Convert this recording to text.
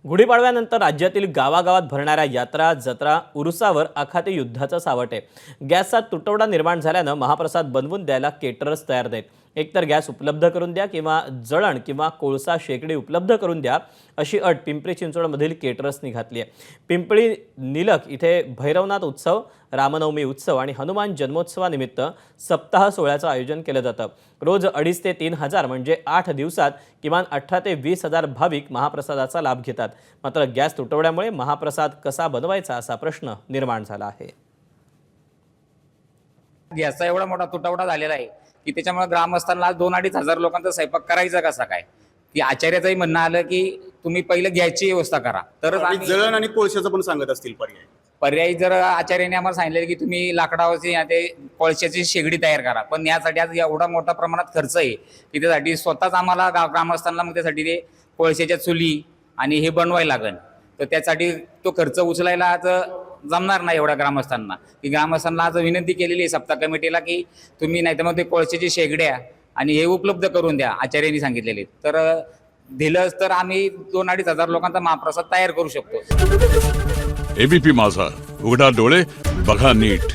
गुढीपाडव्यानंतर राज्यातील गावागावात भरणाऱ्या यात्रा, जत्रा, उरुसावर आखाती युद्धाचं सावट आहे। गॅसचा तुटवडा निर्माण झाल्यानं महाप्रसाद बनवून द्यायला केटरर्स तयार नाहीत। एकतर गॅस उपलब्ध करून द्या किंवा जळण किंवा कोळसा शेगडी उपलब्ध करून द्या अशी अट पिंपरी चिंचवडमधील केटरर्सनी घातली आहे। पिंपळी निलख इथे भैरवनाथ उत्सव, रामनवमी उत्सव आणि हनुमान जन्मोत्सवानिमित्त सप्ताह सोहळ्याचं आयोजन केलं जातं। रोज 2,500 ते 3,000 म्हणजे 8 दिवसात किमान 18,000 ते 20,000 भाविक महाप्रसादाचा लाभ घेतात। मात्र गॅस तुटवड्यामुळे महाप्रसाद कसा बनवायचा असा प्रश्न निर्माण झाला आहे। गॅसचा एवढा मोठा तुटवडा झालेला आहे की त्याच्यामुळे ग्रामस्थांना 2-2.5 हजार लोकांचा स्वयंपाक करायचा कसा काय। की आचार्याचंही म्हणणं आलं की तुम्ही पहिलं गॅसची व्यवस्था करा तरच आम्ही जळण आणि कोळशाचं पण सांगत असतील पर्याय। जर आचार्याने आम्हाला सांगितलं की तुम्ही लाकडावरची ते कोळशाची शेगडी तयार करा, पण यासाठी आज एवढा मोठा प्रमाणात खर्च आहे की त्यासाठी स्वतःच आम्हाला ग्रामस्थांना मग त्यासाठी ते कोळशाच्या चुली आणि हे बनवायला लागेल। तर त्यासाठी तो खर्च उचलायला आज जमणार नाही एवढ्या ग्रामस्थांना। की ग्रामस्थांना आज विनंती केलेली आहे सप्ताह कमिटीला की तुम्ही नाही तर मग ते कोळशाची शेगड्या आणि हे उपलब्ध करून द्या आचार्यांनी सांगितलेले। तर दिलंच तर आम्ही 2-2.5 हजार लोकांचा महाप्रसाद तयार करू शकतो। एबीपी माझा, उघडा डोळे बघा नीट।